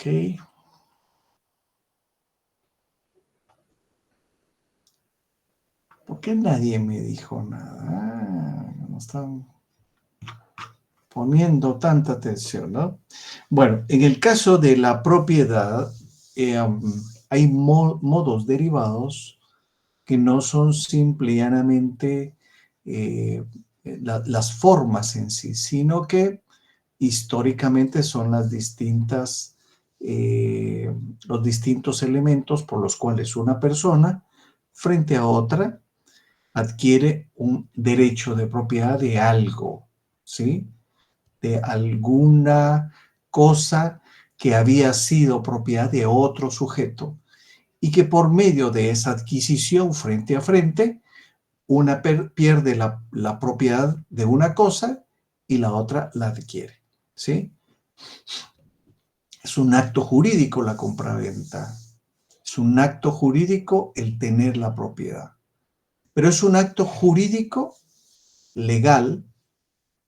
Ok. ¿Por qué nadie me dijo nada? No están poniendo tanta atención, ¿no? Bueno, en el caso de la propiedad, hay modos derivados que no son simple y llanamente las formas en sí, sino que históricamente son las distintas, los distintos elementos por los cuales una persona frente a otra adquiere un derecho de propiedad de algo, ¿sí? De alguna cosa que había sido propiedad de otro sujeto y que por medio de esa adquisición frente a frente, una pierde la propiedad de una cosa y la otra la adquiere, ¿sí? Es un acto jurídico la compraventa. Es un acto jurídico el tener la propiedad. Pero es un acto jurídico legal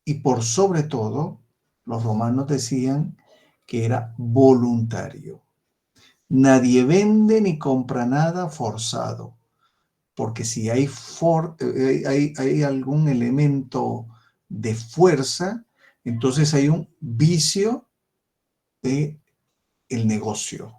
y por sobre todo, los romanos decían que era voluntario. Nadie vende ni compra nada forzado, porque si hay algún elemento de fuerza, entonces hay un vicio del negocio,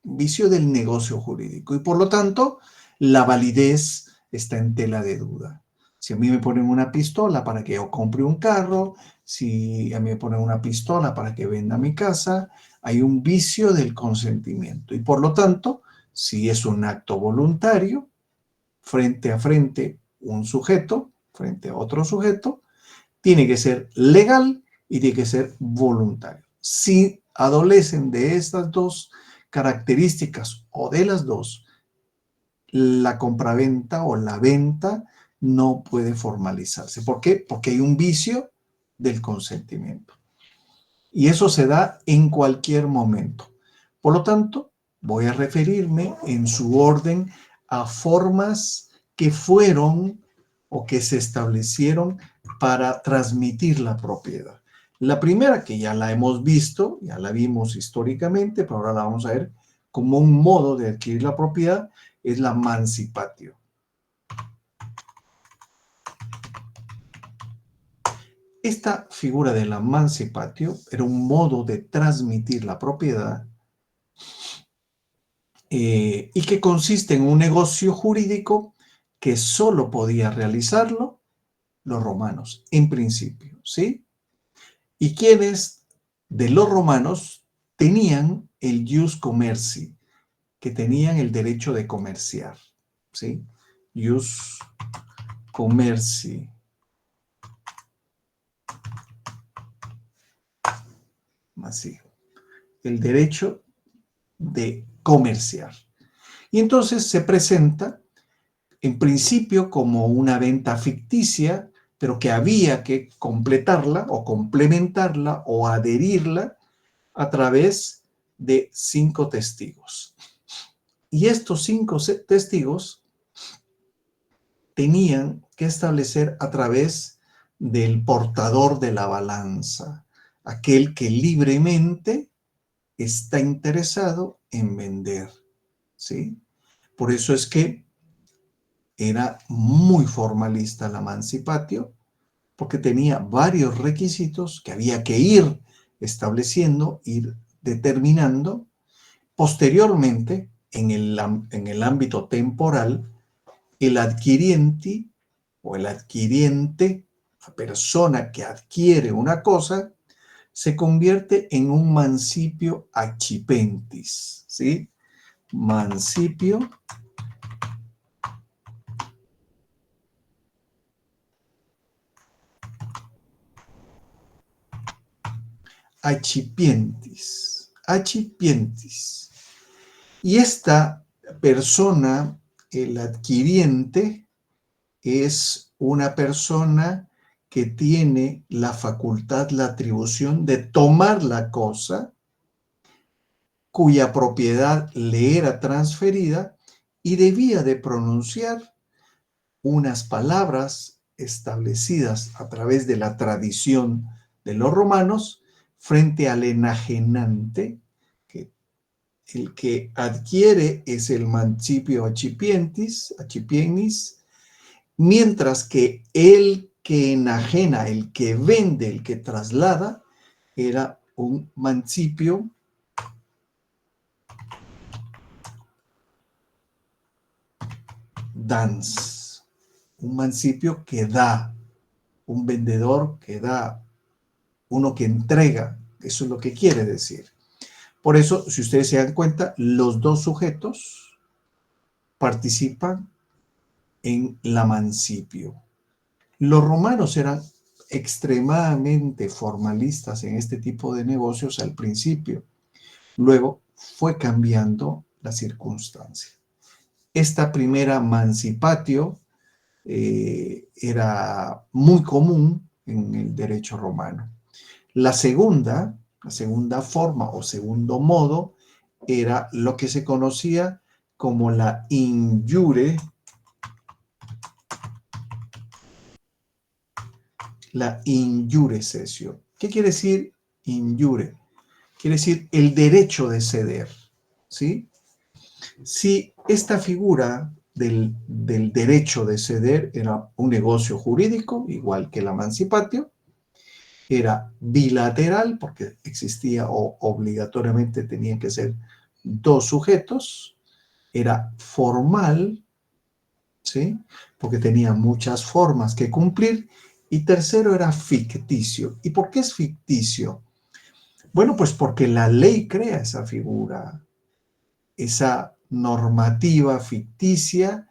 vicio del negocio jurídico y por lo tanto la validez está en tela de duda. Si a mí me ponen una pistola para que yo compre un carro, si a mí me ponen una pistola para que venda mi casa, hay un vicio del consentimiento y por lo tanto, si es un acto voluntario, frente a frente un sujeto, frente a otro sujeto, tiene que ser legal y tiene que ser voluntario. Si adolecen de estas dos características o de las dos, la compraventa o la venta no puede formalizarse. ¿Por qué? Porque hay un vicio del consentimiento. Y eso se da en cualquier momento. Por lo tanto, voy a referirme en su orden a formas que fueron o que se establecieron para transmitir la propiedad. La primera, que ya la hemos visto, ya la vimos históricamente, pero ahora la vamos a ver como un modo de adquirir la propiedad, es la mancipatio. Esta figura de la mancipatio era un modo de transmitir la propiedad y que consiste en un negocio jurídico que solo podía realizarlo los romanos, en principio, ¿sí? Y quienes de los romanos tenían el ius commerci, que tenían el derecho de comerciar, ¿sí? Ius commerci. Así, el derecho de comerciar. Y entonces se presenta en principio como una venta ficticia, pero que había que completarla o complementarla o adherirla a través de 5 testigos. Y estos 5 testigos tenían que establecer a través del portador de la balanza, aquel que libremente está interesado en vender, ¿sí? Por eso es que era muy formalista la mancipatio, porque tenía varios requisitos que había que ir estableciendo, ir determinando. Posteriormente, en el ámbito temporal, el adquiriente o el adquiriente, la persona que adquiere una cosa, se convierte en un mancipio accipentis, ¿sí? Mancipio accipientis, accipientis. Y esta persona, el adquiriente, es una persona que tiene la facultad, la atribución de tomar la cosa cuya propiedad le era transferida y debía de pronunciar unas palabras establecidas a través de la tradición de los romanos frente al enajenante, que el que adquiere es el mancipio accipientis, mientras que el que enajena, el que vende, el que traslada, era un mancipio dans, un mancipio que da, un vendedor que da, uno que entrega, eso es lo que quiere decir. Por eso, si ustedes se dan cuenta, los dos sujetos participan en la mancipio. Los romanos eran extremadamente formalistas en este tipo de negocios al principio. Luego fue cambiando la circunstancia. Esta primera mancipatio era muy común en el derecho romano. La segunda forma o segundo modo era lo que se conocía como la injure cessio. ¿Qué quiere decir injure? Quiere decir el derecho de ceder, ¿sí? Si esta figura del derecho de ceder era un negocio jurídico, igual que el emancipatio, era bilateral, porque existía o obligatoriamente tenían que ser dos sujetos, era formal, ¿sí? Porque tenía muchas formas que cumplir, y tercero era ficticio. ¿Y por qué es ficticio? Bueno, pues porque la ley crea esa figura, esa normativa ficticia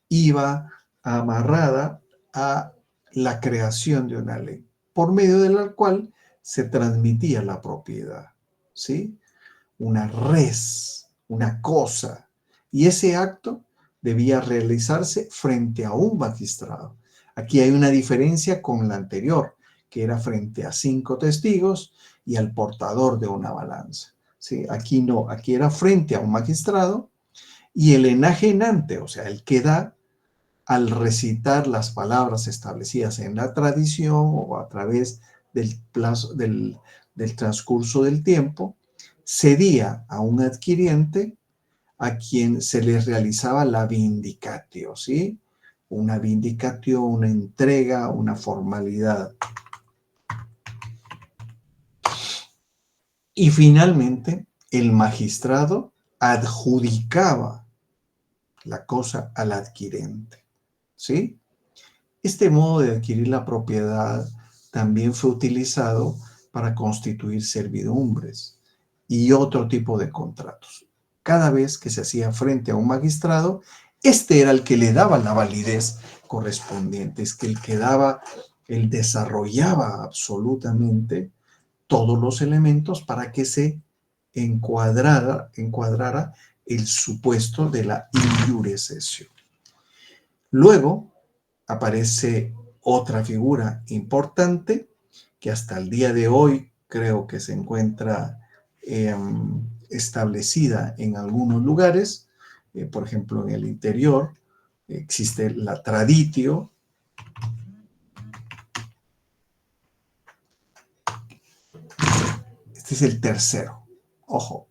iba amarrada a la creación de una ley, por medio de la cual se transmitía la propiedad, ¿sí? Una res, una cosa, y ese acto debía realizarse frente a un magistrado. Aquí hay una diferencia con la anterior, que era frente a 5 testigos y al portador de una balanza. ¿Sí? Aquí no, aquí era frente a un magistrado y el enajenante, o sea, el que da, al recitar las palabras establecidas en la tradición o a través del plazo, del transcurso del tiempo, cedía a un adquiriente a quien se le realizaba la vindicatio, ¿sí? Una vindicatio, una entrega, una formalidad. Y finalmente, el magistrado adjudicaba la cosa al adquirente, ¿sí? Este modo de adquirir la propiedad también fue utilizado para constituir servidumbres y otro tipo de contratos. Cada vez que se hacía frente a un magistrado, este era el que le daba la validez correspondiente, es que el que daba, él desarrollaba absolutamente todos los elementos para que se encuadrara el supuesto de la injure cessio. Luego aparece otra figura importante que hasta el día de hoy creo que se encuentra establecida en algunos lugares, por ejemplo en el interior existe la traditio. Este es el tercero, ojo,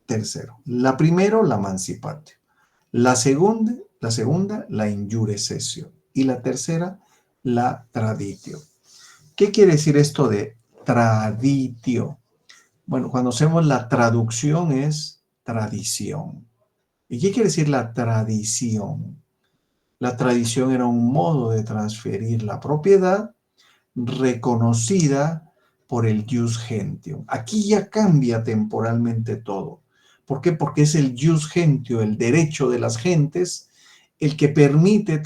tercero. La primero, la mancipatio. La segunda, la injure cessio. Y la tercera, la traditio. ¿Qué quiere decir esto de traditio? Bueno, cuando hacemos la traducción es tradición. ¿Y qué quiere decir la tradición? La tradición era un modo de transferir la propiedad reconocida por el jus gentium. Aquí ya cambia temporalmente todo. ¿Por qué? Porque es el jus gentium, el derecho de las gentes, el que permite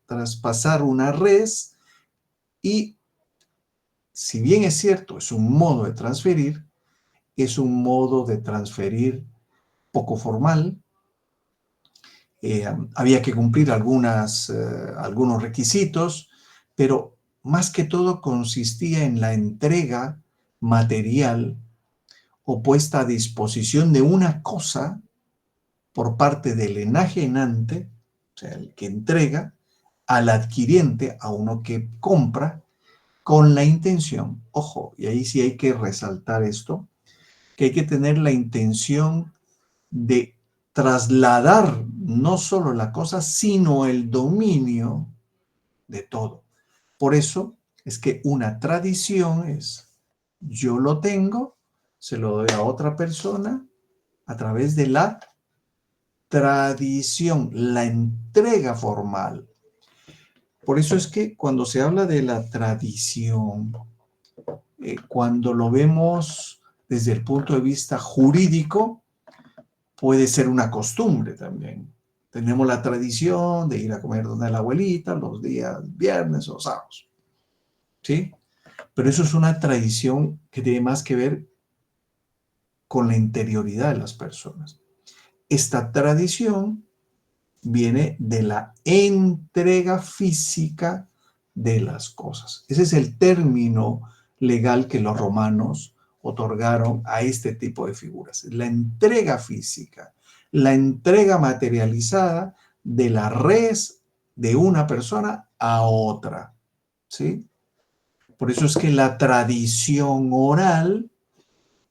traspasar una res y, si bien es cierto, es un modo de transferir, es un modo de transferir poco formal. Había que cumplir algunos requisitos, pero más que todo consistía en la entrega material o puesta a disposición de una cosa por parte del enajenante, o sea, el que entrega, al adquiriente, a uno que compra, con la intención, ojo, y ahí sí hay que resaltar esto, que hay que tener la intención de trasladar no solo la cosa, sino el dominio de todo. Por eso es que una tradición es, yo lo tengo, se lo doy a otra persona a través de la tradición, la entrega formal. Por eso es que cuando se habla de la tradición, cuando lo vemos desde el punto de vista jurídico, puede ser una costumbre también. Tenemos la tradición de ir a comer donde la abuelita los días viernes o sábados, ¿sí? Pero eso es una tradición que tiene más que ver con la interioridad de las personas. Esta tradición viene de la entrega física de las cosas. Ese es el término legal que los romanos otorgaron a este tipo de figuras. La entrega física, la entrega materializada de la res de una persona a otra, ¿sí? Por eso es que la tradición oral,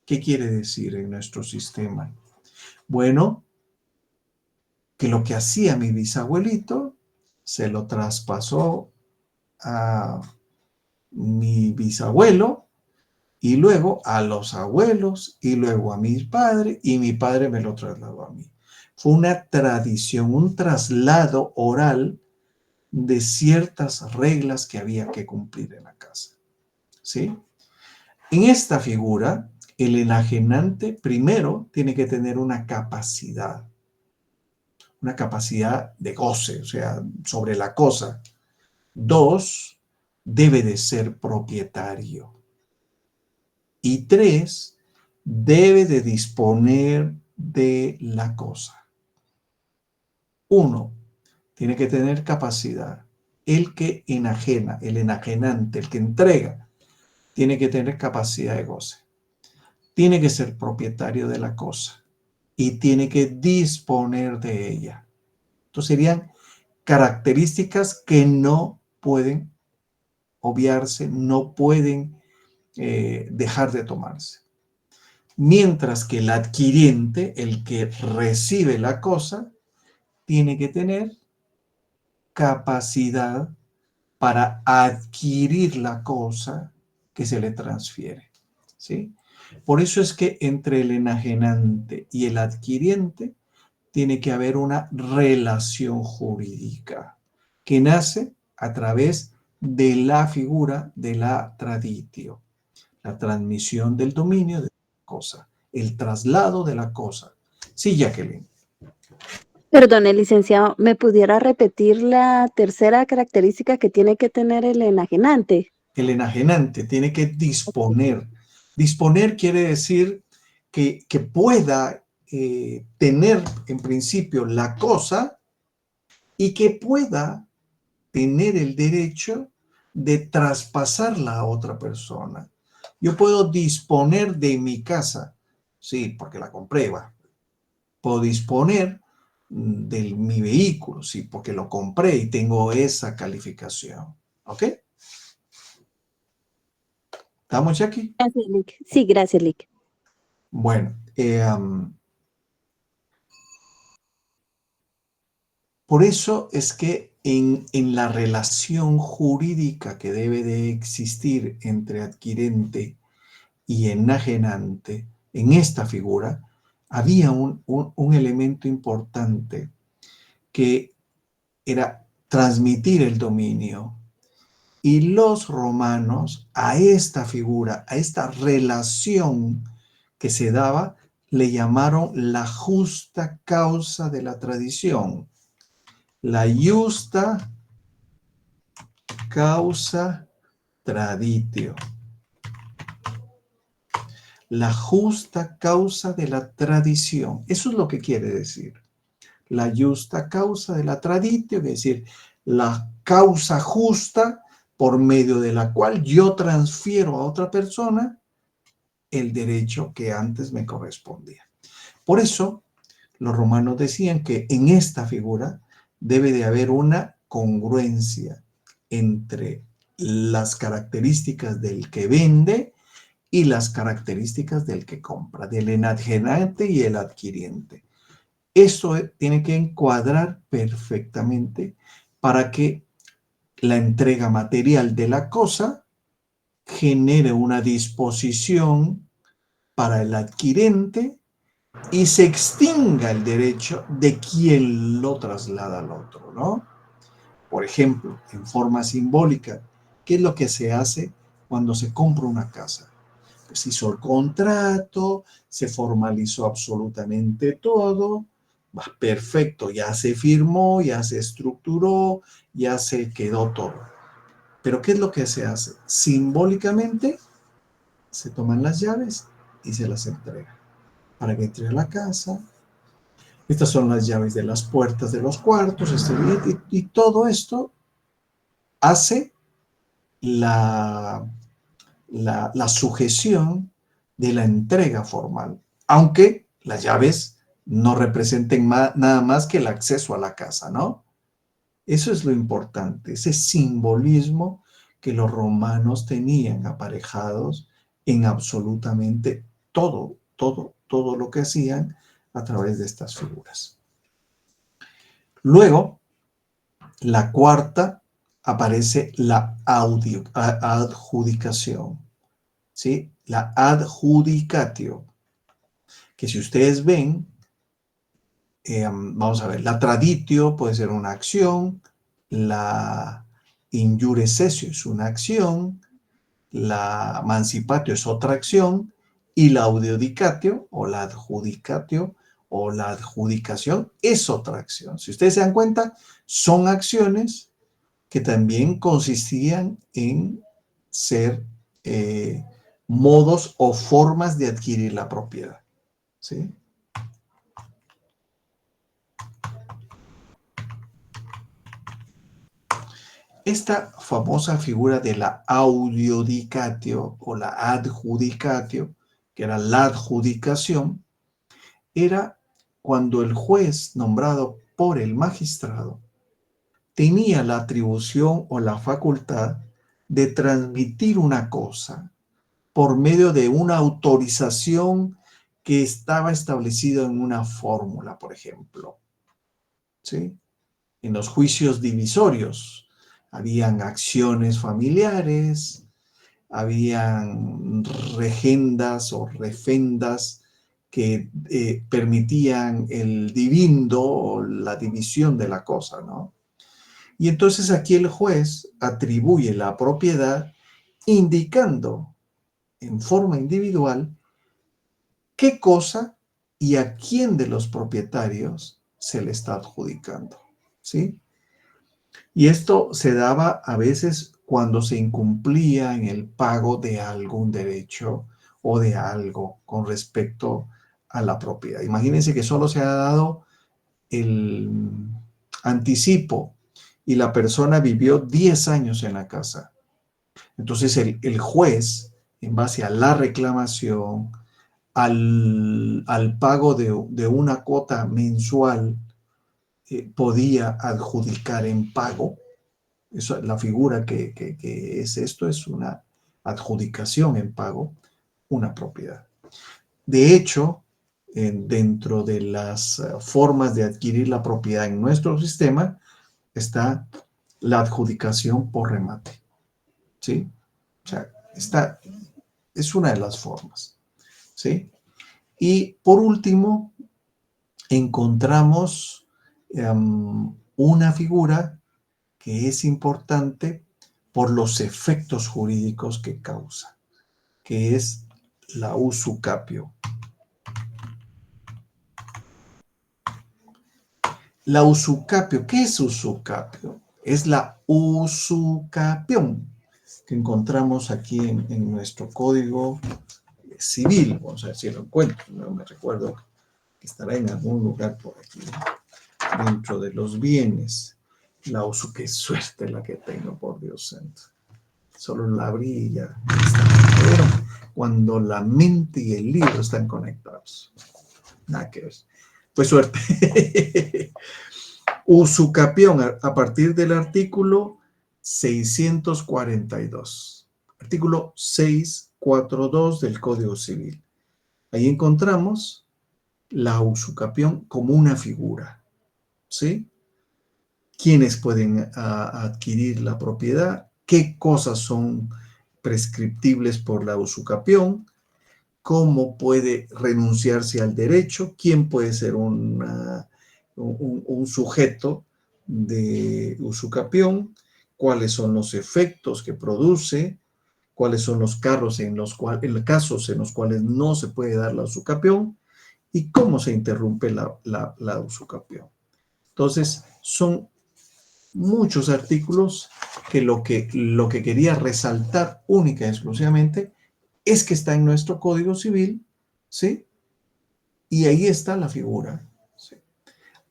¿qué quiere decir en nuestro sistema? Bueno, que lo que hacía mi bisabuelito se lo traspasó a mi bisabuelo y luego a los abuelos y luego a mi padre y mi padre me lo trasladó a mí. Fue una tradición, un traslado oral de ciertas reglas que había que cumplir en la casa, ¿sí? En esta figura, el enajenante primero tiene que tener una capacidad de goce, o sea, sobre la cosa. Dos, debe de ser propietario. Y tres, debe de disponer de la cosa. Uno, tiene que tener capacidad. El que enajena, el enajenante, el que entrega, tiene que tener capacidad de goce. Tiene que ser propietario de la cosa y tiene que disponer de ella. Entonces serían características que no pueden obviarse, no pueden dejar de tomarse. Mientras que el adquiriente, el que recibe la cosa, tiene que tener capacidad para adquirir la cosa que se le transfiere, ¿sí? Por eso es que entre el enajenante y el adquiriente tiene que haber una relación jurídica que nace a través de la figura de la traditio, la transmisión del dominio de la cosa, el traslado de la cosa. Sí, Jacqueline. Perdone, licenciado, ¿me pudiera repetir la tercera característica que tiene que tener el enajenante? El enajenante tiene que disponer. Disponer quiere decir que pueda tener en principio la cosa y que pueda tener el derecho de traspasarla a otra persona. Yo puedo disponer de mi casa, sí, porque la compré, va. Puedo disponer de mi vehículo, sí, porque lo compré y tengo esa calificación. ¿Ok? ¿Estamos aquí? Gracias, Lick. Sí, gracias, Lick. Bueno, por eso es que en la relación jurídica que debe de existir entre adquirente y enajenante, en esta figura, había un elemento importante que era transmitir el dominio. Y los romanos a esta figura, a esta relación que se daba, le llamaron la justa causa de la tradición. La justa causa traditio. La justa causa de la tradición. Eso es lo que quiere decir. La justa causa de la traditio, es decir, la causa justa por medio de la cual yo transfiero a otra persona el derecho que antes me correspondía. Por eso, los romanos decían que en esta figura debe de haber una congruencia entre las características del que vende y las características del que compra, del enajenante y el adquiriente. Esto tiene que encuadrar perfectamente para que la entrega material de la cosa genere una disposición para el adquirente y se extinga el derecho de quien lo traslada al otro, ¿no? Por ejemplo, en forma simbólica, ¿qué es lo que se hace cuando se compra una casa? Pues se hizo el contrato, se formalizó absolutamente todo, va perfecto, ya se firmó, ya se estructuró, ya se quedó todo. Pero ¿qué es lo que se hace? Simbólicamente se toman las llaves y se las entrega para que entre a la casa. Estas son las llaves de las puertas de los cuartos, y todo esto hace la, la sujeción de la entrega formal, aunque las llaves no representen nada más que el acceso a la casa, ¿no? Eso es lo importante, ese simbolismo que los romanos tenían aparejados en absolutamente todo lo que hacían a través de estas figuras. Luego, la cuarta, aparece la adjudicación, ¿sí? La adjudicatio, que si ustedes ven, vamos a ver, la traditio puede ser una acción, la injure cessio es una acción, la mancipatio es otra acción, y la adjudicatio o la adjudicatio o la adjudicación es otra acción. Si ustedes se dan cuenta, son acciones que también consistían en ser modos o formas de adquirir la propiedad, ¿sí? Esta famosa figura de la audiodicatio o la adjudicatio, que era la adjudicación, era cuando el juez nombrado por el magistrado tenía la atribución o la facultad de transmitir una cosa por medio de una autorización que estaba establecida en una fórmula, por ejemplo, ¿sí? En los juicios divisorios habían acciones familiares, habían regendas o refendas que permitían el divindo o la división de la cosa, ¿no? Y entonces aquí el juez atribuye la propiedad indicando en forma individual qué cosa y a quién de los propietarios se le está adjudicando, ¿sí? Y esto se daba a veces cuando se incumplía en el pago de algún derecho o de algo con respecto a la propiedad. Imagínense que solo se ha dado el anticipo y la persona vivió 10 años en la casa. Entonces el juez, en base a la reclamación, al pago de una cuota mensual, podía adjudicar en pago. Eso, la figura que es esto es una adjudicación en pago, una propiedad. De hecho, dentro de las formas de adquirir la propiedad en nuestro sistema está la adjudicación por remate, ¿sí? O sea, esta es una de las formas, ¿sí? Y por último, encontramos una figura que es importante por los efectos jurídicos que causa, que es la usucapio. La usucapio, ¿qué es usucapio? Es la usucapión que encontramos aquí en nuestro código civil. Vamos a ver si lo encuentro, no me recuerdo que estará en algún lugar por aquí, dentro de los bienes. La usu, qué suerte la que tengo, por Dios santo. Solo la abrí y ya está. Pero cuando la mente y el libro están conectados, nada que ver. Pues suerte. Usucapión, a partir del artículo 642. Artículo 642 del Código Civil. Ahí encontramos la usucapión como una figura, ¿sí? ¿Quiénes pueden adquirir la propiedad? ¿Qué cosas son prescriptibles por la usucapión? ¿Cómo puede renunciarse al derecho? ¿Quién puede ser un sujeto de usucapión? ¿Cuáles son los efectos que produce? ¿Cuáles son los casos en los cuales no se puede dar la usucapión? ¿Y cómo se interrumpe la usucapión? Entonces, son muchos artículos que lo que quería resaltar única y exclusivamente es que está en nuestro Código Civil, ¿sí? Y ahí está la figura, ¿sí?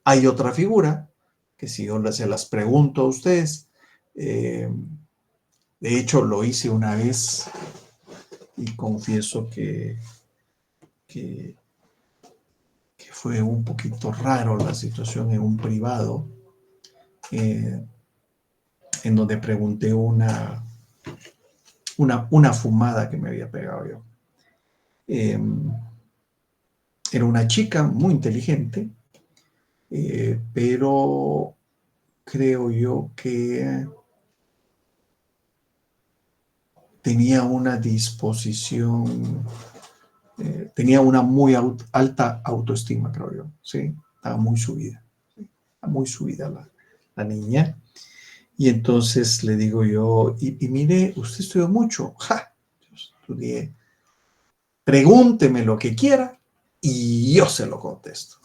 Hay otra figura que si yo se las pregunto a ustedes, de hecho lo hice una vez y confieso que fue un poquito raro la situación en un privado, en donde pregunté una fumada que me había pegado yo. Era una chica muy inteligente, pero creo yo que tenía una disposición, tenía una muy alta autoestima, creo yo, ¿sí? Estaba muy subida, ¿sí? Estaba muy subida la niña. Y entonces le digo yo, y mire, usted estudió mucho. ¡Ja! Yo estudié. Pregúnteme lo que quiera y yo se lo contesto.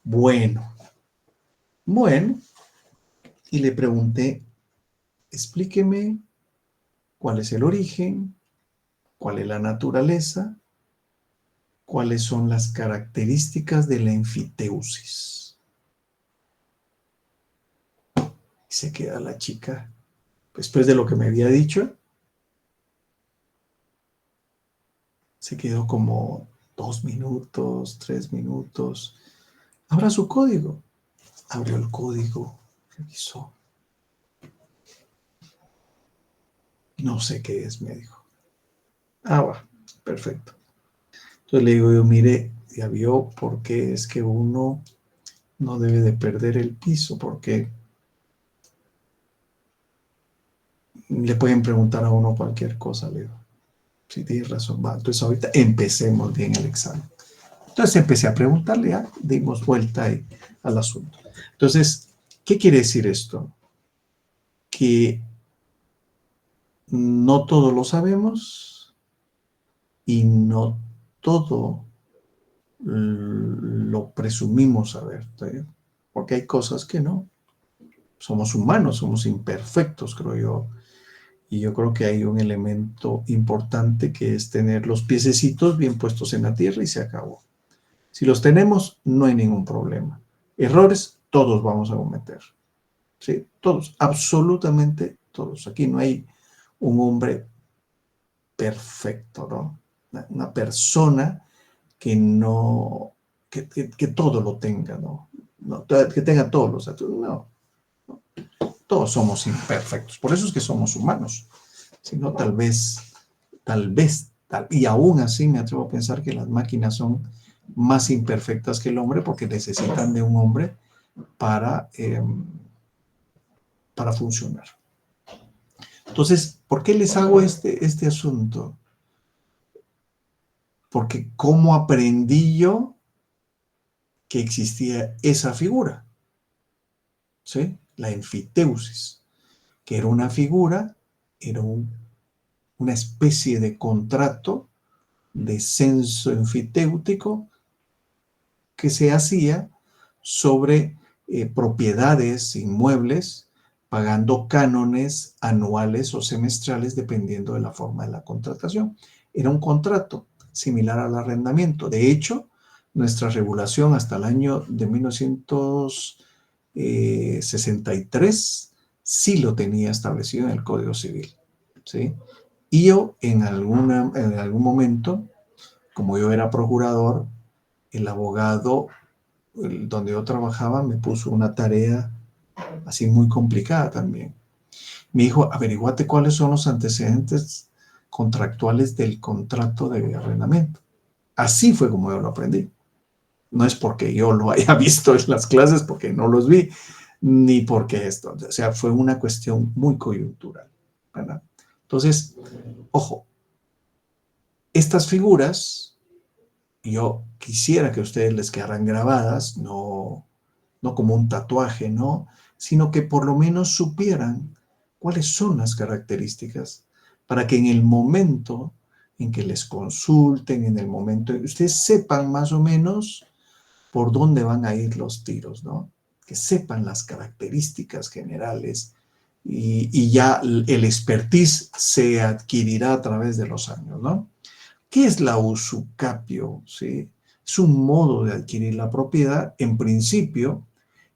Bueno, y le pregunté, explíqueme cuál es el origen, cuál es la naturaleza, cuáles son las características de la enfiteusis. Y se queda la chica, después de lo que me había dicho, se quedó como 2 minutos, 3 minutos. Abra su código. Abrió el código, revisó. No sé qué es, me dijo. Va, perfecto. Entonces le digo yo, mire, ya vio por qué es que uno no debe de perder el piso, porque le pueden preguntar a uno cualquier cosa, le digo. Sí, tienes razón, va. Entonces ahorita empecemos bien el examen. Entonces empecé a preguntarle, ya dimos vuelta al asunto. Entonces, ¿qué quiere decir esto? Que no todo lo sabemos y no todo lo presumimos saber, ¿sí? Porque hay cosas que no. Somos humanos, somos imperfectos, creo yo. Y yo creo que hay un elemento importante que es tener los piececitos bien puestos en la tierra y se acabó. Si los tenemos, no hay ningún problema. Errores, todos vamos a cometer. ¿Sí? Todos, absolutamente todos. Aquí no hay un hombre perfecto, ¿no? Una persona que no, que todo lo tenga, ¿no? No, que tenga todos los datos. No, no, todos somos imperfectos. Por eso es que somos humanos. Si no, y aún así me atrevo a pensar que las máquinas son más imperfectas que el hombre porque necesitan de un hombre para funcionar. Entonces, ¿por qué les hago este asunto? Porque ¿cómo aprendí yo que existía esa figura? ¿Sí? La enfiteusis, que era una figura, era una especie de contrato de censo enfitéutico que se hacía sobre propiedades inmuebles, pagando cánones anuales o semestrales dependiendo de la forma de la contratación. Era un contrato similar al arrendamiento. De hecho, nuestra regulación hasta el año de 1963 sí lo tenía establecido en el Código Civil, ¿sí? Y yo en algún momento, como yo era procurador, el abogado donde yo trabajaba me puso una tarea así muy complicada también. Me dijo, averiguate cuáles son los antecedentes contractuales del contrato de arrendamiento. Así fue como yo lo aprendí. No es porque yo lo haya visto en las clases, porque no los vi, ni porque esto. O sea, fue una cuestión muy coyuntural, ¿verdad? Entonces, ojo, estas figuras, yo quisiera que a ustedes les quedaran grabadas, no como un tatuaje, ¿no? Sino que por lo menos supieran cuáles son las características para que en el momento en que les consulten, en el momento en que ustedes sepan más o menos por dónde van a ir los tiros, ¿no? Que sepan las características generales y ya el expertise se adquirirá a través de los años, ¿no? ¿Qué es la usucapio? ¿Sí? Es un modo de adquirir la propiedad. En principio,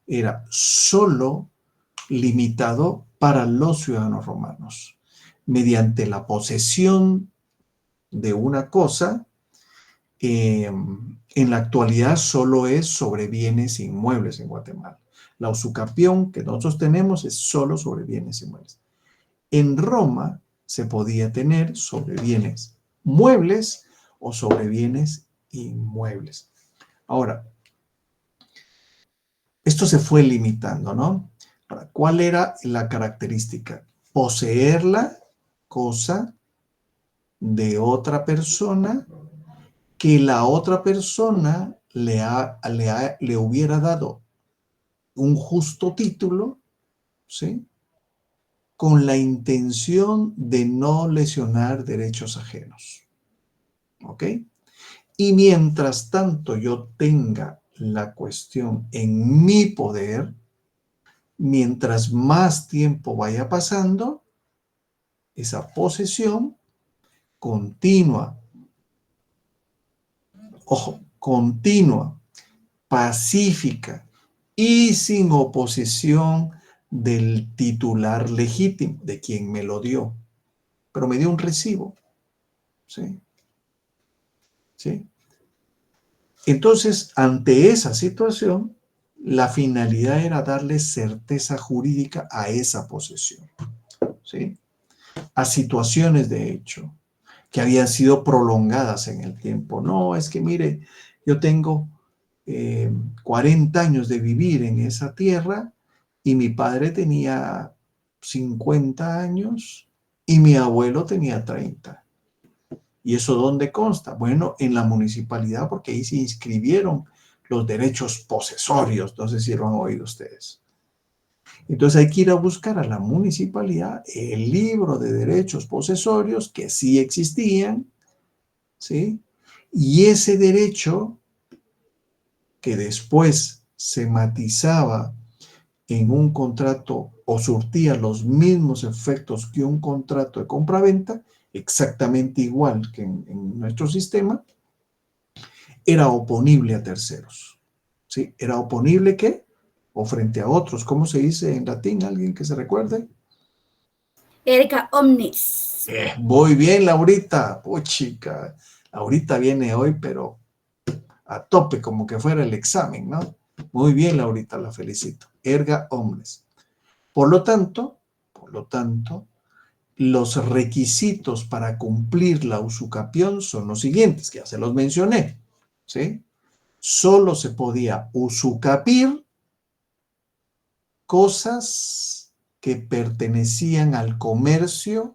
era solo limitado para los ciudadanos romanos. Mediante la posesión de una cosa, en la actualidad solo es sobre bienes inmuebles en Guatemala. La usucapión que nosotros tenemos es solo sobre bienes inmuebles. En Roma se podía tener sobre bienes muebles o sobre bienes inmuebles. Ahora, esto se fue limitando, ¿no? Ahora, ¿cuál era la característica? Poseer la cosa de otra persona que la otra persona le hubiera dado un justo título, ¿sí? Con la intención de no lesionar derechos ajenos, ¿ok? Y mientras tanto yo tenga la cuestión en mi poder, mientras más tiempo vaya pasando, esa posesión continua, ojo, continua, pacífica y sin oposición del titular legítimo, de quien me lo dio, pero me dio un recibo, ¿sí? ¿Sí? Entonces, ante esa situación, la finalidad era darle certeza jurídica a esa posesión, ¿sí? A situaciones de hecho que habían sido prolongadas en el tiempo. No, es que mire, yo tengo 40 años de vivir en esa tierra y mi padre tenía 50 años y mi abuelo tenía 30. ¿Y eso dónde consta? Bueno, en la municipalidad, porque ahí se inscribieron los derechos posesorios. No sé si lo han oído ustedes. Entonces hay que ir a buscar a la municipalidad el libro de derechos posesorios que sí existían, ¿sí? Y ese derecho que después se matizaba en un contrato o surtía los mismos efectos que un contrato de compraventa, exactamente igual que en nuestro sistema, era oponible a terceros. ¿Sí? ¿Era oponible qué? O frente a otros. ¿Cómo se dice en latín? ¿Alguien que se recuerde? Erga omnes. Muy bien, Laurita. Uy, chica. Laurita viene hoy, pero a tope, como que fuera el examen, ¿no? Muy bien, Laurita, la felicito. Erga omnes. Por lo tanto, los requisitos para cumplir la usucapión son los siguientes, que ya se los mencioné, ¿sí? Solo se podía usucapir cosas que pertenecían al comercio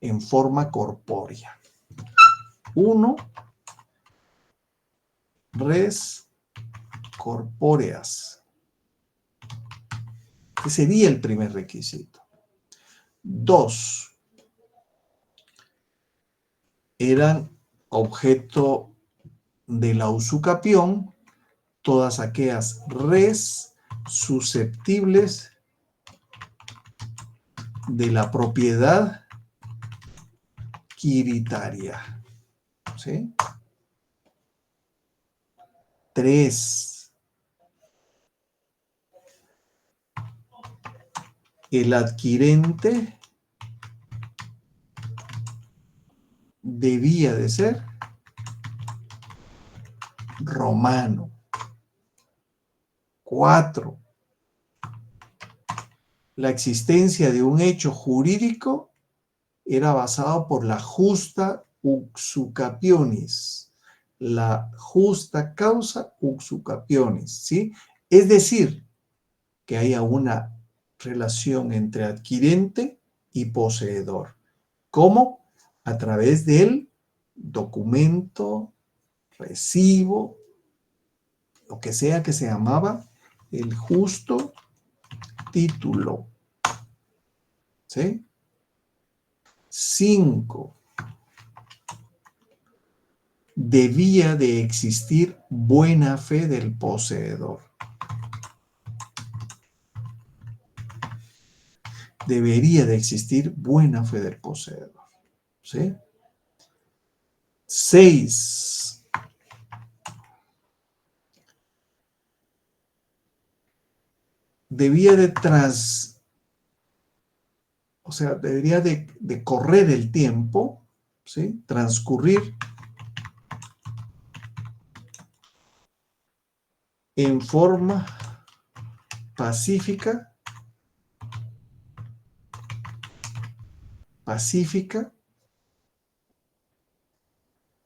en forma corpórea. 1, res corpóreas. Ese sería el primer requisito. 2, eran objeto de la usucapión todas aquellas res susceptibles de la propiedad quiritaria. ¿Sí? 3. El adquirente debía de ser romano. 4. La existencia de un hecho jurídico era basado por la justa usucapionis, la justa causa usucapionis, ¿sí? Es decir, que haya una relación entre adquirente y poseedor. ¿Cómo? A través del documento, recibo, lo que sea que se llamaba el justo título. ¿Sí? 5. Debía de existir buena fe del poseedor. Debería de existir buena fe del poseedor. ¿Sí? 6. Debería de correr el tiempo, ¿sí? Transcurrir en forma pacífica,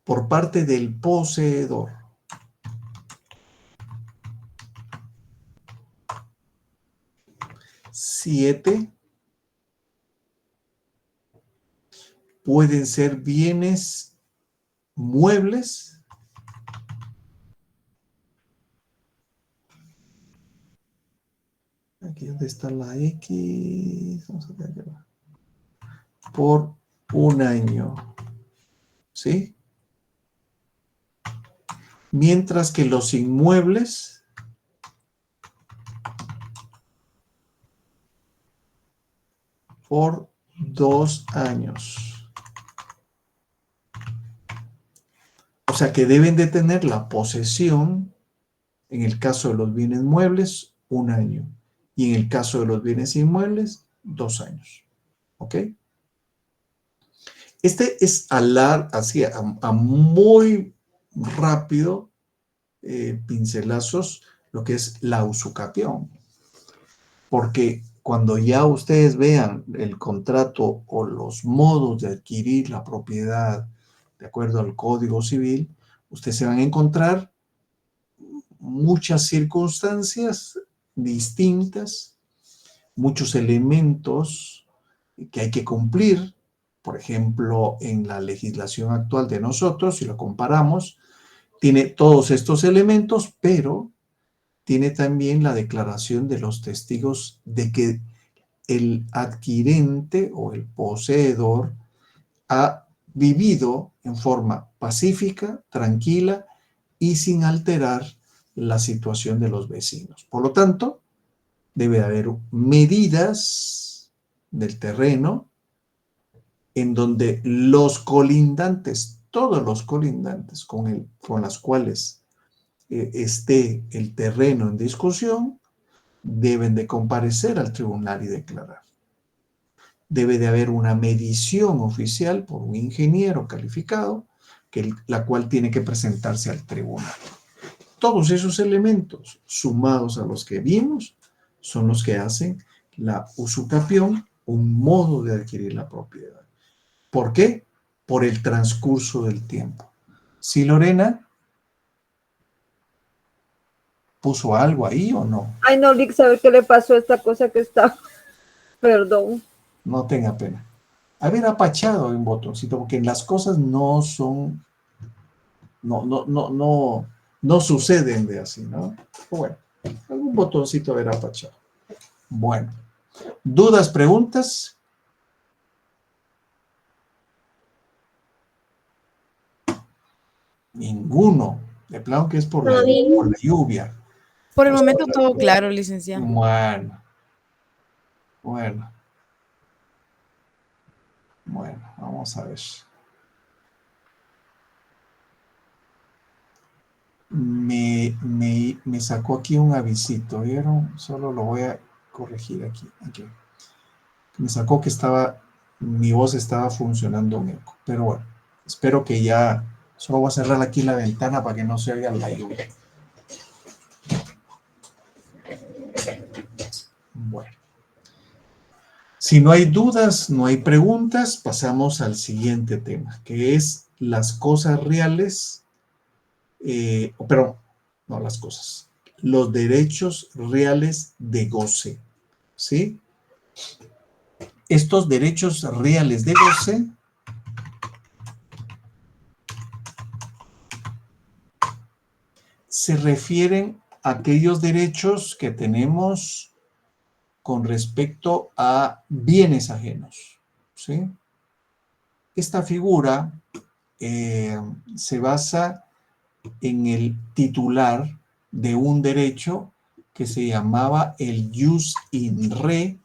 por parte del poseedor. 7. Pueden ser bienes muebles aquí donde está la X, vamos a ver, por un año, ¿sí? Mientras que los inmuebles por 2 años. O sea que deben de tener la posesión, en el caso de los bienes muebles, 1 año. Y en el caso de los bienes inmuebles, 2 años. ¿Ok? Este es así, a muy rápido pincelazos lo que es la usucapión. Porque cuando ya ustedes vean el contrato o los modos de adquirir la propiedad de acuerdo al Código Civil, ustedes se van a encontrar muchas circunstancias distintas, muchos elementos que hay que cumplir. Por ejemplo, en la legislación actual de nosotros, si lo comparamos, tiene todos estos elementos, pero tiene también la declaración de los testigos de que el adquirente o el poseedor ha vivido en forma pacífica, tranquila y sin alterar la situación de los vecinos. Por lo tanto, debe haber medidas del terreno en donde los colindantes, todos los colindantes con las cuales esté el terreno en discusión, deben de comparecer al tribunal y declarar. Debe de haber una medición oficial por un ingeniero calificado, la cual tiene que presentarse al tribunal. Todos esos elementos, sumados a los que vimos, son los que hacen la usucapión, un modo de adquirir la propiedad. ¿Por qué? Por el transcurso del tiempo. ¿Sí, Lorena? ¿Puso algo ahí o no? Ay, no, Lick, ¿sabe qué le pasó a esta cosa que está? Perdón. No tenga pena. Haber apachado un botoncito, porque las cosas no son, no suceden de así, ¿no? Bueno, algún botoncito haber apachado. Bueno, ¿dudas, preguntas? Ninguno. De plano que es por la lluvia. Por el momento todo claro, licenciado. Bueno, vamos a ver. Me sacó aquí un avisito, ¿vieron? Solo lo voy a corregir aquí. Me sacó que mi voz estaba funcionando un eco, pero bueno, espero que ya, solo voy a cerrar aquí la ventana para que no se oiga la lluvia. Bueno, si no hay dudas, no hay preguntas, pasamos al siguiente tema, que es las cosas reales pero no las cosas, los derechos reales de goce, ¿sí? Estos derechos reales de goce se refieren a aquellos derechos que tenemos con respecto a bienes ajenos, ¿sí? Esta figura se basa en el titular de un derecho que se llamaba el jus in re,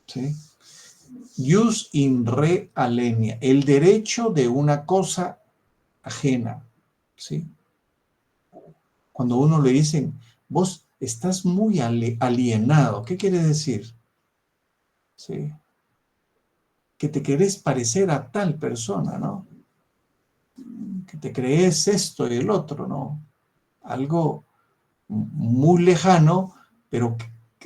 ¿sí? Jus in re aliena, el derecho de una cosa ajena, ¿sí? Cuando a uno le dicen, vos estás muy alienado, ¿qué quiere decir? ¿Sí? Que te querés parecer a tal persona, ¿no? Que te crees esto y el otro, ¿no? Algo muy lejano, pero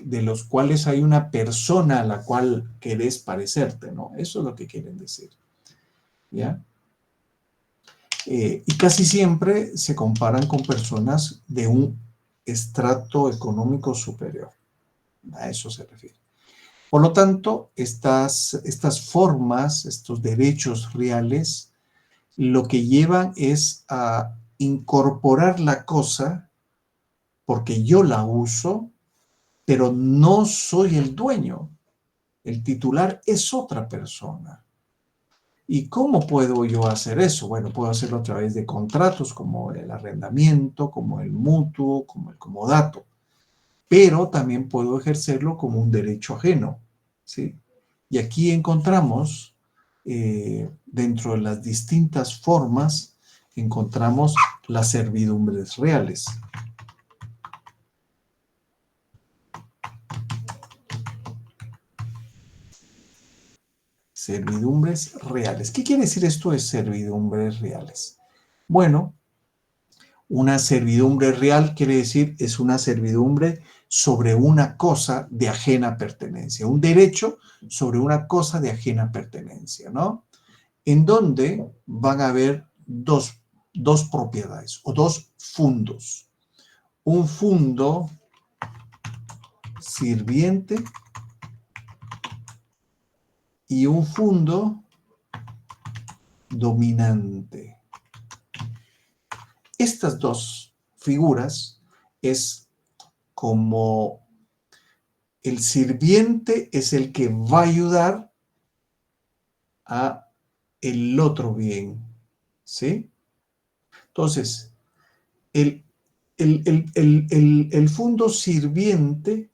de los cuales hay una persona a la cual querés parecerte, ¿no? Eso es lo que quieren decir, ¿ya? Y casi siempre se comparan con personas de un estrato económico superior. A eso se refiere. Por lo tanto, estas formas, estos derechos reales, lo que llevan es a incorporar la cosa porque yo la uso, pero no soy el dueño. El titular es otra persona. ¿Y cómo puedo yo hacer eso? Bueno, puedo hacerlo a través de contratos como el arrendamiento, como el mutuo, como el comodato, pero también puedo ejercerlo como un derecho ajeno, ¿sí? Y aquí encontramos, dentro de las distintas formas, encontramos las servidumbres reales. Servidumbres reales. ¿Qué quiere decir esto de servidumbres reales? Bueno, una servidumbre real quiere decir es una servidumbre sobre una cosa de ajena pertenencia, un derecho sobre una cosa de ajena pertenencia, ¿no? En donde van a haber dos propiedades o dos fundos. Un fundo sirviente y un fundo dominante. Estas dos figuras es como el sirviente es el que va a ayudar a el otro bien, ¿sí? Entonces, el fundo sirviente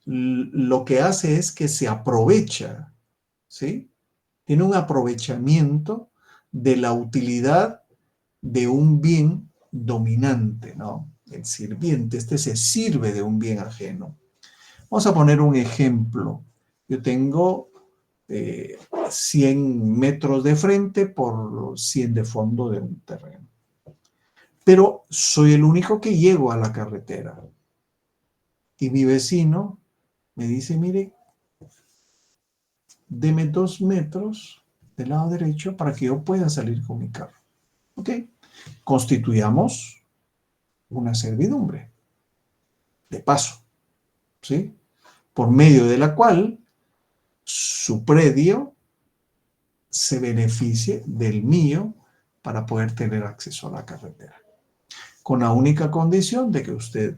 lo que hace es que se aprovecha, ¿sí? Tiene un aprovechamiento de la utilidad de un bien dominante, ¿no? El sirviente, se sirve de un bien ajeno. Vamos a poner un ejemplo. Yo tengo 100 metros de frente por 100 de fondo de un terreno. Pero soy el único que llego a la carretera. Y mi vecino me dice, mire, deme 2 metros del lado derecho para que yo pueda salir con mi carro. ¿Ok? Constituyamos una servidumbre de paso, ¿sí? Por medio de la cual su predio se beneficie del mío para poder tener acceso a la carretera. Con la única condición de que usted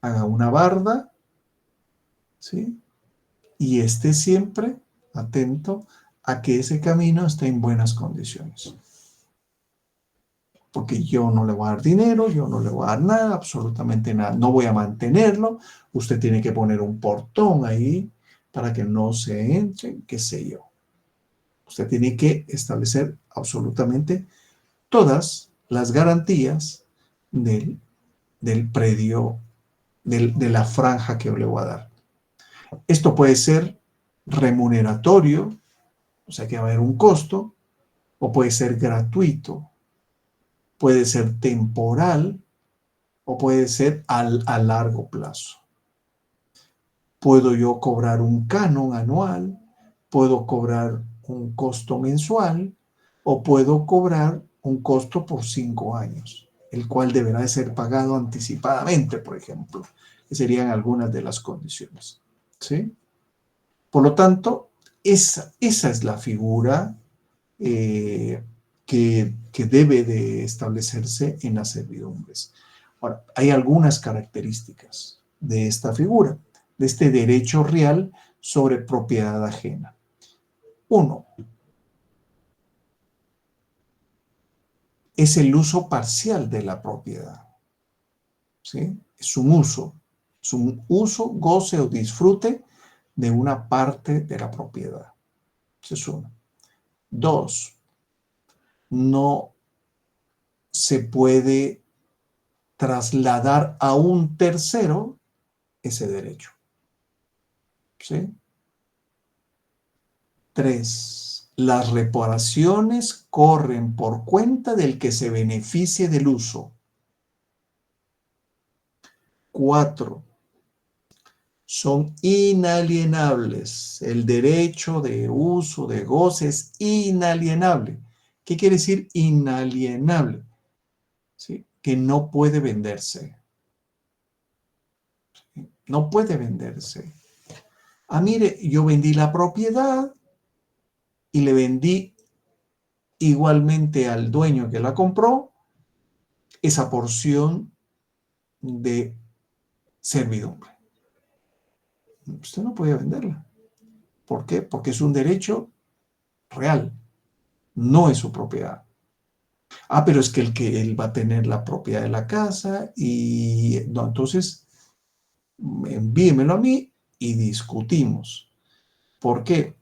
haga una barda, ¿sí? Y esté siempre atento a que ese camino esté en buenas condiciones. Porque yo no le voy a dar dinero, yo no le voy a dar nada, absolutamente nada. No voy a mantenerlo. Usted tiene que poner un portón ahí para que no se entre, qué sé yo. Usted tiene que establecer absolutamente todas las garantías del predio, de la franja que yo le voy a dar. Esto puede ser remuneratorio, o sea que va a haber un costo, o puede ser gratuito, puede ser temporal, o puede ser a largo plazo. Puedo yo cobrar un canon anual, puedo cobrar un costo mensual o puedo cobrar un costo por 5 años, el cual deberá de ser pagado anticipadamente, por ejemplo, que serían algunas de las condiciones, ¿sí? Por lo tanto, esa es la figura que debe de establecerse en las servidumbres. Ahora, hay algunas características de esta figura, de este derecho real sobre propiedad ajena. 1. Es el uso parcial de la propiedad, ¿sí? Es un uso, goce o disfrute de una parte de la propiedad. Ese es 1. 2. No se puede trasladar a un tercero ese derecho, ¿sí? 3. Las reparaciones corren por cuenta del que se beneficie del uso. 4. Son inalienables. El derecho de uso, de goce es inalienable. ¿Qué quiere decir inalienable? ¿Sí? Que no puede venderse. No puede venderse. Ah, mire, yo vendí la propiedad y le vendí igualmente al dueño que la compró esa porción de servidumbre. Usted no puede venderla. ¿Por qué? Porque es un derecho real, no es su propiedad. Ah, pero es que él va a tener la propiedad de la casa y no, entonces envíemelo a mí y discutimos. ¿Por qué?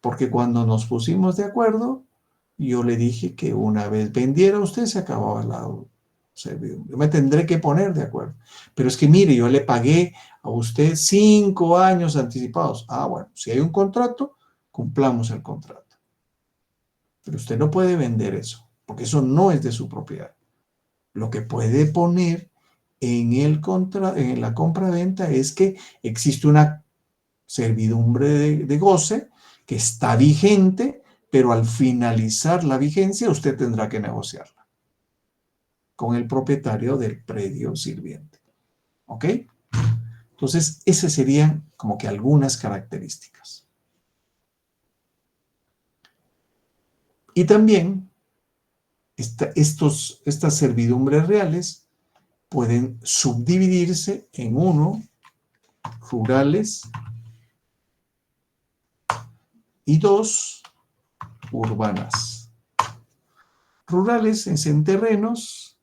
Porque cuando nos pusimos de acuerdo, yo le dije que una vez vendiera usted se acababa la servidumbre. Yo me tendré que poner de acuerdo. Pero es que mire, yo le pagué a usted 5 años anticipados. Ah, bueno, si hay un contrato, cumplamos el contrato. Pero usted no puede vender eso, porque eso no es de su propiedad. Lo que puede poner en la compra-venta es que existe una servidumbre de goce que está vigente, pero al finalizar la vigencia usted tendrá que negociarla con el propietario del predio sirviente. ¿Ok? Entonces, esas serían como que algunas características. Y también estas servidumbres reales pueden subdividirse en 1, rurales, y 2, urbanas. Rurales es en terrenos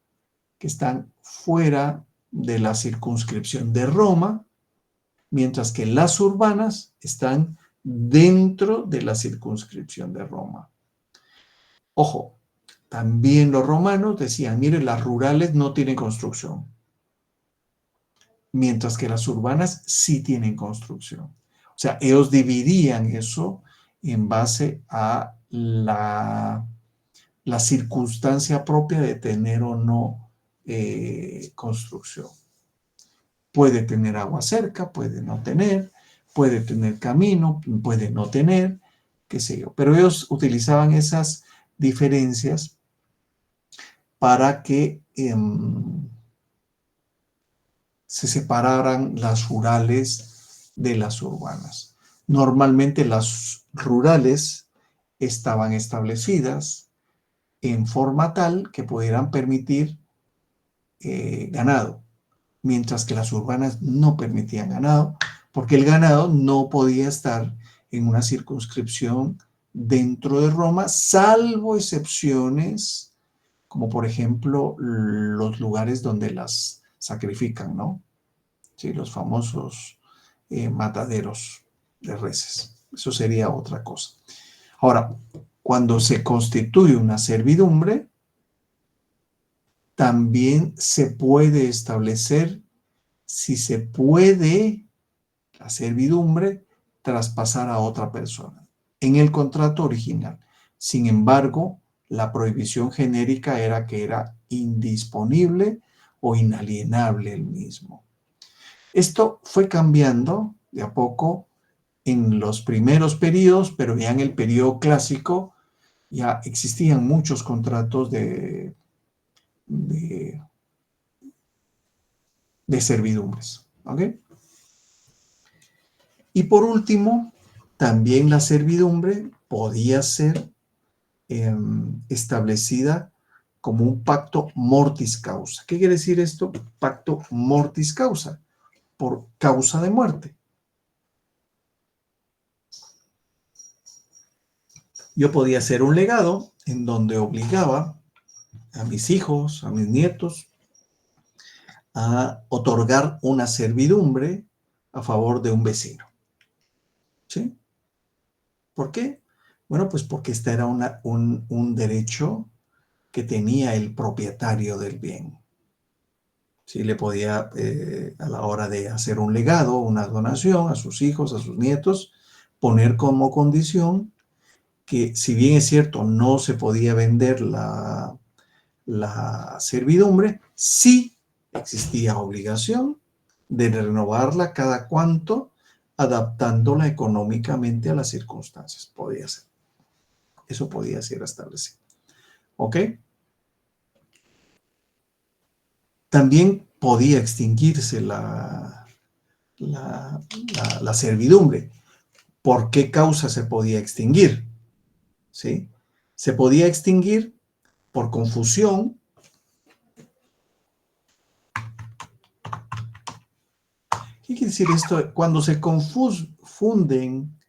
que están fuera de la circunscripción de Roma, mientras que las urbanas están dentro de la circunscripción de Roma. Ojo, también los romanos decían, mire, las rurales no tienen construcción, mientras que las urbanas sí tienen construcción. O sea, ellos dividían eso en base a la circunstancia propia de tener o no construcción. Puede tener agua cerca, puede no tener, puede tener camino, puede no tener, qué sé yo. Pero ellos utilizaban esas diferencias para que se separaran las rurales de las urbanas. Normalmente las rurales estaban establecidas en forma tal que pudieran permitir ganado, mientras que las urbanas no permitían ganado, porque el ganado no podía estar en una circunscripción dentro de Roma, salvo excepciones, como por ejemplo los lugares donde las sacrifican, ¿no? Sí, los famosos mataderos de reses. Eso sería otra cosa. Ahora, cuando se constituye una servidumbre, también se puede establecer si se puede la servidumbre traspasar a otra persona en el contrato original. Sin embargo, la prohibición genérica era que era indisponible o inalienable el mismo. Esto fue cambiando de a poco en los primeros periodos, pero ya en el periodo clásico ya existían muchos contratos de servidumbres. ¿Ok? Y por último, también la servidumbre podía ser establecida como un pacto mortis causa. ¿Qué quiere decir esto? Pacto mortis causa, por causa de muerte. Yo podía hacer un legado en donde obligaba a mis hijos, a mis nietos, a otorgar una servidumbre a favor de un vecino. ¿Sí? ¿Por qué? Bueno, pues porque este era un derecho que tenía el propietario del bien. Sí, le podía, a la hora de hacer un legado, una donación a sus hijos, a sus nietos, poner como condición que, si bien es cierto, no se podía vender la servidumbre, sí existía obligación de renovarla cada cuanto, adaptándola económicamente a las circunstancias. Podía ser. Eso podía ser establecido. ¿Ok? También podía extinguirse la servidumbre. ¿Por qué causa se podía extinguir? ¿Sí? Se podía extinguir por confusión. ¿Qué quiere decir esto? Cuando se confunden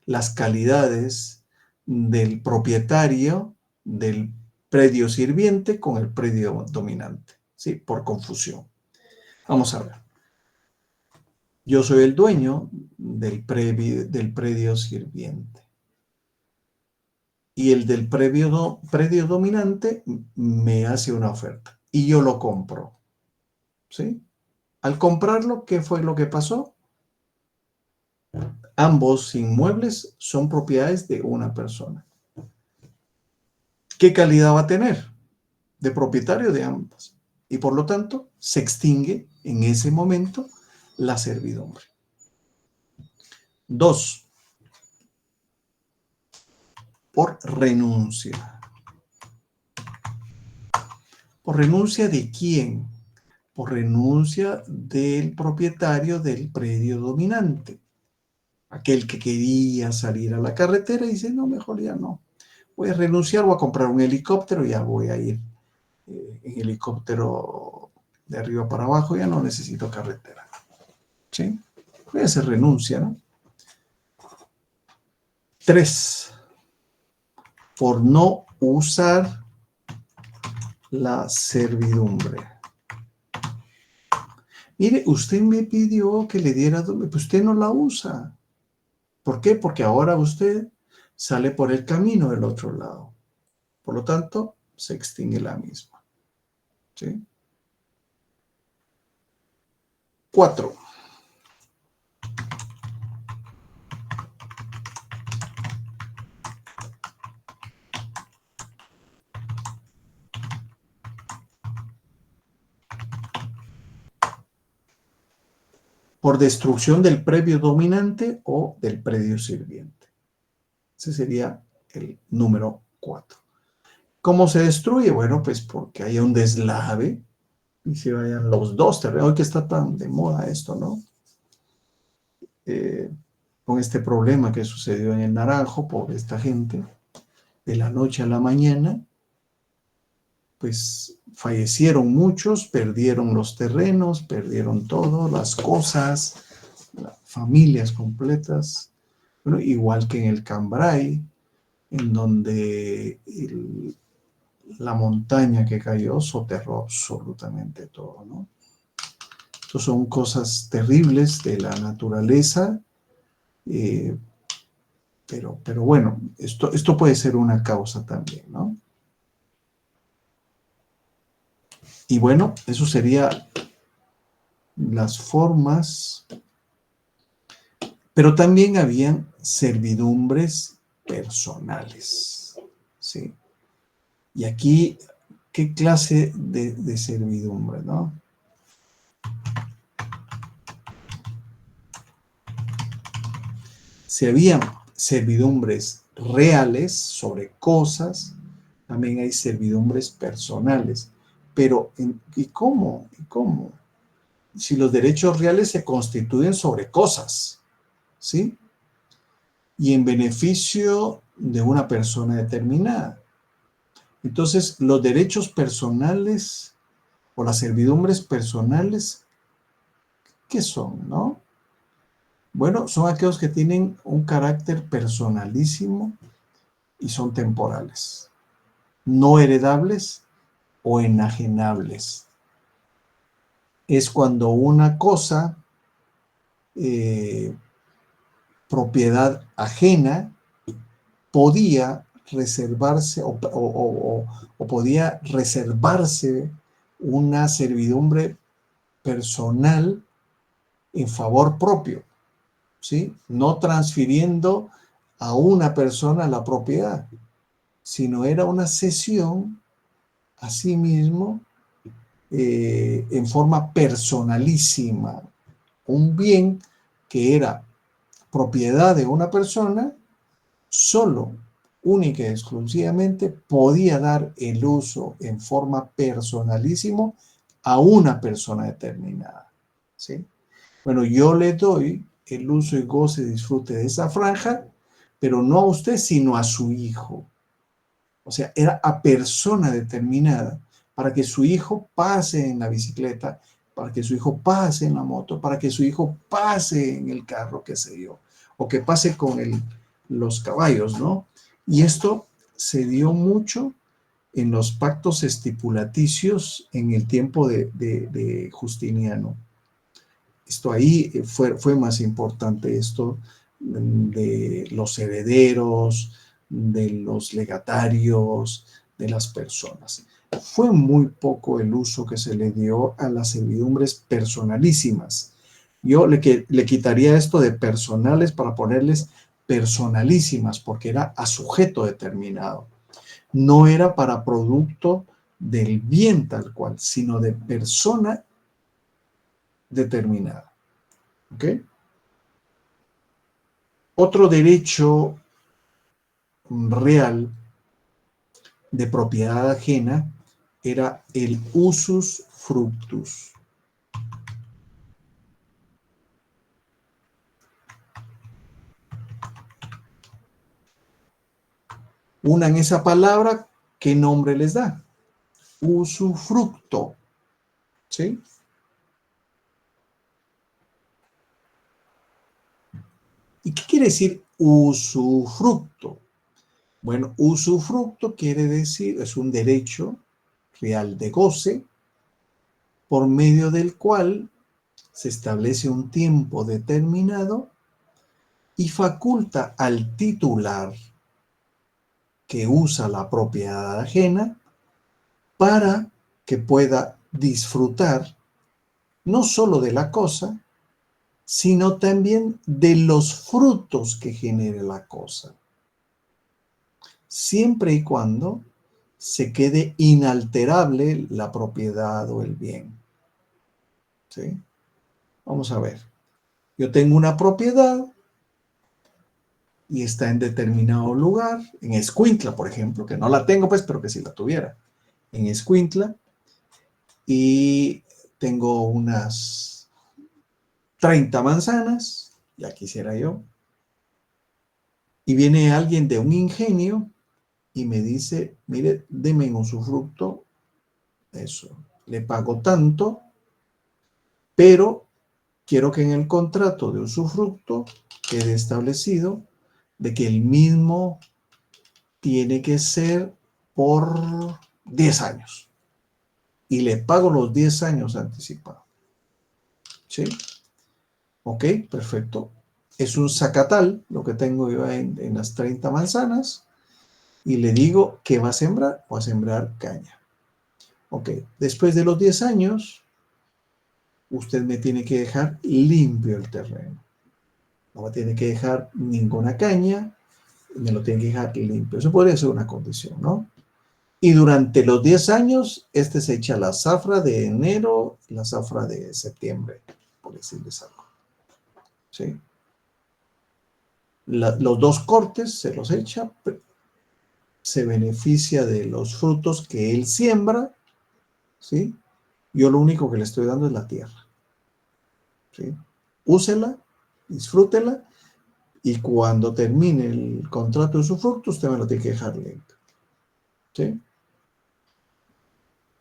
las calidades del propietario del predio sirviente con el predio dominante, ¿sí? Por confusión. Vamos a ver. Yo soy el dueño del predio sirviente. Y el del predio dominante me hace una oferta. Y yo lo compro. ¿Sí? Al comprarlo, ¿qué fue lo que pasó? Ambos inmuebles son propiedades de una persona. ¿Qué calidad va a tener? De propietario de ambas. Y por lo tanto, se extingue en ese momento la servidumbre. 2. Por renuncia. ¿Por renuncia de quién? Por renuncia del propietario del predio dominante. Aquel que quería salir a la carretera y dice, no, mejor ya no. Voy a renunciar, voy a comprar un helicóptero, ya voy a ir en helicóptero de arriba para abajo, ya no necesito carretera. ¿Sí? Voy a hacer renuncia, ¿no? 3. Por no usar la servidumbre. Mire, usted me pidió que le diera, pues usted no la usa. ¿Por qué? Porque ahora usted sale por el camino del otro lado. Por lo tanto, se extingue la misma. ¿Sí? 4. Por destrucción del predio dominante o del predio sirviente. Ese sería el número 4. ¿Cómo se destruye? Bueno, pues porque haya un deslave y se vayan los dos terrenos. Hoy que está tan de moda esto, ¿no? Con este problema que sucedió en el Naranjo por esta gente, de la noche a la mañana, pues fallecieron muchos, perdieron los terrenos, perdieron todo, las cosas, familias completas. Bueno, igual que en el Cambrai, en donde la montaña que cayó soterró absolutamente todo, ¿no? Estas son cosas terribles de la naturaleza, pero bueno, esto puede ser una causa también, ¿no? Y bueno, eso sería las formas, pero también habían servidumbres personales, ¿sí? Y aquí, ¿qué clase de servidumbre, no? Si había servidumbres reales sobre cosas, también hay servidumbres personales. Pero, ¿y cómo? ¿Y cómo? Si los derechos reales se constituyen sobre cosas, ¿sí? Y en beneficio de una persona determinada. Entonces, los derechos personales o las servidumbres personales, ¿qué son, no? Bueno, son aquellos que tienen un carácter personalísimo y son temporales, no heredables o enajenables. Es cuando una cosa, propiedad ajena, podía reservarse o podía reservarse una servidumbre personal en favor propio, ¿sí? No transfiriendo a una persona la propiedad, sino era una cesión a sí mismo en forma personalísima, un bien que era propiedad de una persona, solo, única y exclusivamente, podía dar el uso en forma personalísimo a una persona determinada, ¿sí? Bueno, yo le doy el uso y goce y disfrute de esa franja, pero no a usted, sino a su hijo. O sea, era a persona determinada para que su hijo pase en la bicicleta, para que su hijo pase en la moto, para que su hijo pase en el carro, qué sé yo, o que pase con los caballos, ¿no? Y esto se dio mucho en los pactos estipulaticios en el tiempo de Justiniano. Esto ahí fue más importante, esto de los herederos, de los legatarios, de las personas. Fue muy poco el uso que se le dio a las servidumbres personalísimas. Yo le quitaría esto de personales para ponerles personalísimas, porque era a sujeto determinado. No era para producto del bien tal cual, sino de persona determinada. ¿Ok? Otro derecho real de propiedad ajena era el usus fructus. Unan esa palabra, ¿qué nombre les da? Usufructo. ¿Sí? ¿Y qué quiere decir usufructo? Bueno, usufructo quiere decir, es un derecho real de goce por medio del cual se establece un tiempo determinado y faculta al titular que usa la propiedad ajena para que pueda disfrutar no solo de la cosa, sino también de los frutos que genere la cosa, siempre y cuando se quede inalterable la propiedad o el bien. ¿Sí? Vamos a ver. Yo tengo una propiedad y está en determinado lugar, en Escuintla, por ejemplo, que no la tengo, pues, pero que si la tuviera, en Escuintla, y tengo unas 30 manzanas, ya quisiera yo, y viene alguien de un ingenio y me dice, mire, deme en usufructo, eso, le pago tanto, pero quiero que en el contrato de usufructo quede establecido de que el mismo tiene que ser por 10 años. Y le pago los 10 años anticipados. ¿Sí? Ok, perfecto. Es un zacatal lo que tengo yo en las 30 manzanas. Y le digo que va a sembrar. Va a sembrar caña. Ok, después de los 10 años, usted me tiene que dejar limpio el terreno. No me tiene que dejar ninguna caña. Me lo tiene que dejar limpio. Eso podría ser una condición, ¿no? Y durante los 10 años, se echa la zafra de enero, la zafra de septiembre, por decirles algo. ¿Sí? Los dos cortes se los echa, se beneficia de los frutos que él siembra, ¿sí? Yo lo único que le estoy dando es la tierra, ¿sí? Úsela, disfrútela, y cuando termine el contrato de usufructo, usted me lo tiene que dejar lento, ¿sí?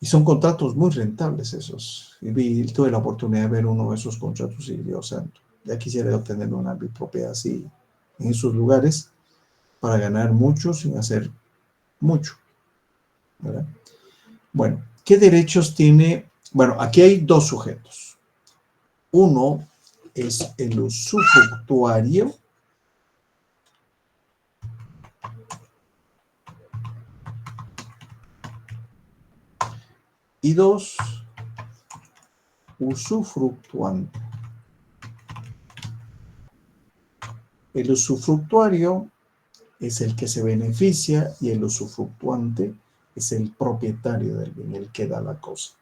Y son contratos muy rentables esos. Y tuve la oportunidad de ver uno de esos contratos y Dios santo, ya quisiera obtener una propiedad así en esos lugares para ganar mucho sin hacer mucho, ¿verdad? Bueno, ¿qué derechos tiene? Bueno, aquí hay dos sujetos. Uno es el usufructuario. Y dos, usufructuante. El usufructuario es el que se beneficia y el usufructuante es el propietario del bien, el que da la cosa.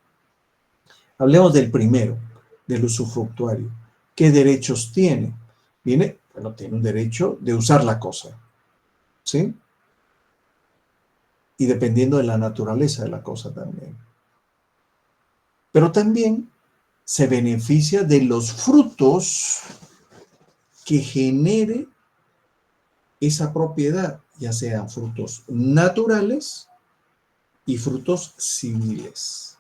Hablemos del primero, del usufructuario. ¿Qué derechos tiene? Bueno, tiene un derecho de usar la cosa, ¿sí? Y dependiendo de la naturaleza de la cosa también. Pero también se beneficia de los frutos que genere esa propiedad, ya sean frutos naturales y frutos civiles,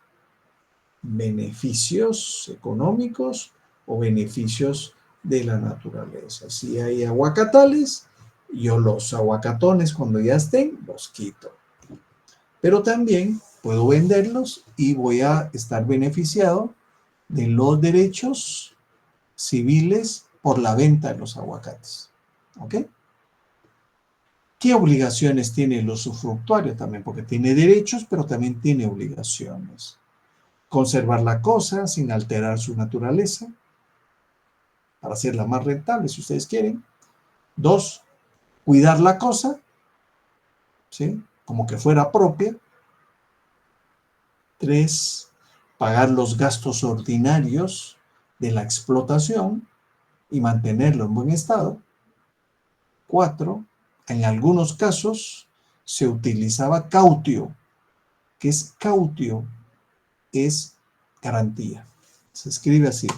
beneficios económicos o beneficios de la naturaleza. Si hay aguacatales, yo los aguacatones cuando ya estén, los quito. Pero también puedo venderlos y voy a estar beneficiado de los derechos civiles por la venta de los aguacates. ¿Ok? ¿Qué obligaciones tiene el usufructuario también? Porque tiene derechos, pero también tiene obligaciones. Conservar la cosa sin alterar su naturaleza, para hacerla más rentable, si ustedes quieren. 2, cuidar la cosa, ¿sí? Como que fuera propia. 3, pagar los gastos ordinarios de la explotación y mantenerlo en buen estado. 4, en algunos casos se utilizaba cautio. ¿Qué es cautio? Es garantía. Se escribe así.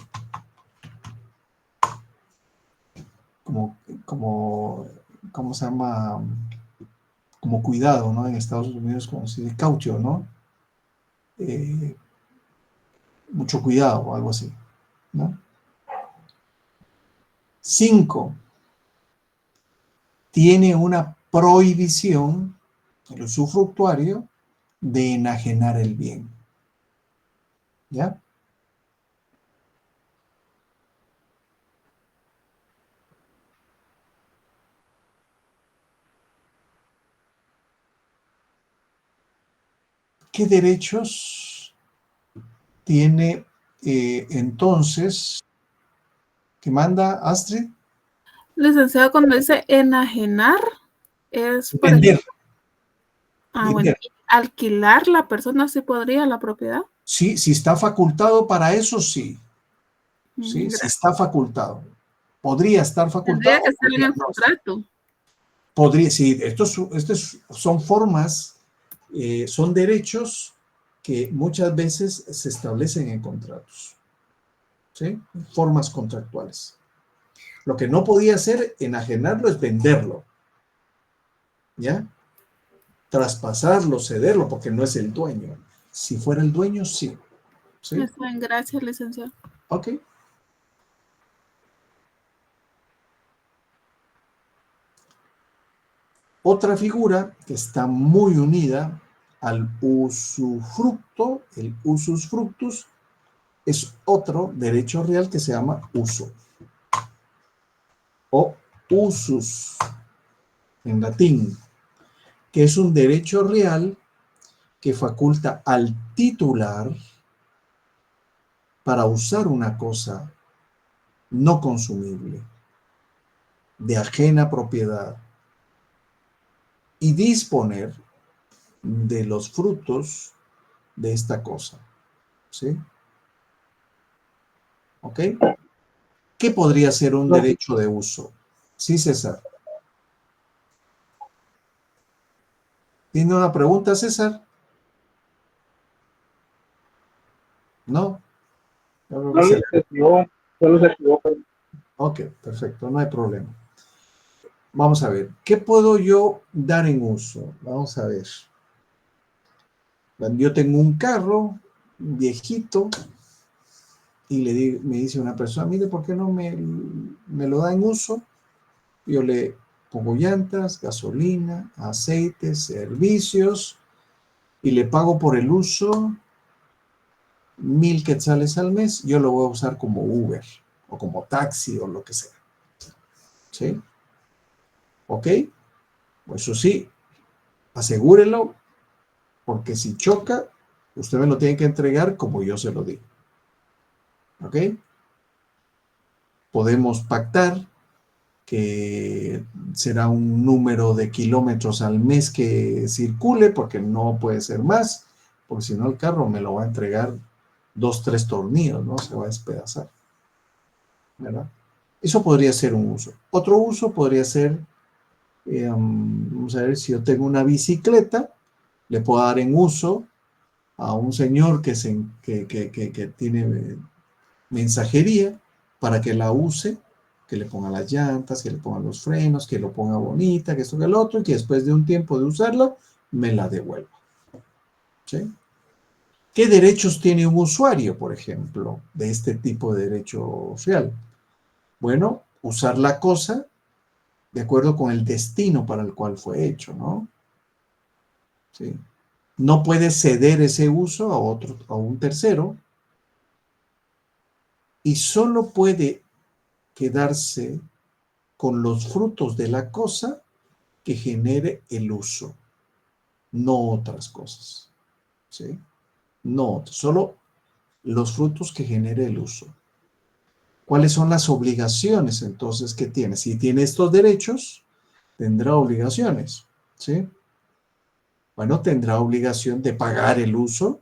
¿Cómo se llama? Como cuidado, ¿no? En Estados Unidos, como se dice cautio, ¿no? Mucho cuidado o algo así, ¿no? 5, tiene una prohibición, el usufructuario, de enajenar el bien. ¿Ya? ¿Qué derechos tiene entonces? ¿Qué manda Astrid? Licenciado, cuando dice enajenar, es, por Vender. ejemplo, bueno, alquilar la persona, ¿sí podría la propiedad? Sí, si está facultado para eso, sí. Sí, si Gracias. está facultado. Podría estar facultado. Tendría que estar en podría el no. contrato. Podría, sí, estos son formas, son derechos que muchas veces se establecen en contratos, ¿sí? Formas contractuales. Lo que no podía hacer, enajenarlo, es venderlo, ¿ya? Traspasarlo, cederlo, porque no es el dueño. Si fuera el dueño, sí. ¿Sí? Está bien, gracias, licenciado. Ok. Otra figura que está muy unida al usufructo, el usus fructus, es otro derecho real que se llama uso o usus en latín, que es un derecho real que faculta al titular para usar una cosa no consumible, de ajena propiedad, y disponer de los frutos de esta cosa. ¿Sí? ¿Ok? ¿Qué podría ser un derecho de uso? Sí, César. ¿Tiene una pregunta, César? ¿No? No les escribió, solo se equivocó. Ok, perfecto, no hay problema. Vamos a ver, ¿qué puedo yo dar en uso? Vamos a ver. Yo tengo un carro viejito y me dice una persona, mire, ¿por qué no me lo da en uso? Yo le pongo llantas, gasolina, aceite, servicios y le pago por el uso 1,000 quetzales al mes. Yo lo voy a usar como Uber o como taxi o lo que sea. ¿Sí? ¿Ok? Pues eso sí, asegúrelo, porque si choca, usted me lo tiene que entregar como yo se lo di. ¿Ok? Podemos pactar que será un número de kilómetros al mes que circule, porque no puede ser más, porque si no el carro me lo va a entregar 2, 3 tornillos, ¿no? Se va a despedazar, ¿verdad? Eso podría ser un uso. Otro uso podría ser, vamos a ver, si yo tengo una bicicleta, le puedo dar en uso a un señor que tiene mensajería para que la use, que le ponga las llantas, que le ponga los frenos, que lo ponga bonita, que esto, que el otro, y que después de un tiempo de usarla, me la devuelva. ¿Sí? ¿Qué derechos tiene un usuario, por ejemplo, de este tipo de derecho real? Bueno, usar la cosa de acuerdo con el destino para el cual fue hecho, ¿no? ¿Sí? No puede ceder ese uso a un tercero, y solo puede quedarse con los frutos de la cosa que genere el uso, no otras cosas. ¿Sí? No, solo los frutos que genere el uso. ¿Cuáles son las obligaciones entonces que tiene? Si tiene estos derechos, tendrá obligaciones. ¿Sí? Bueno, tendrá obligación de pagar el uso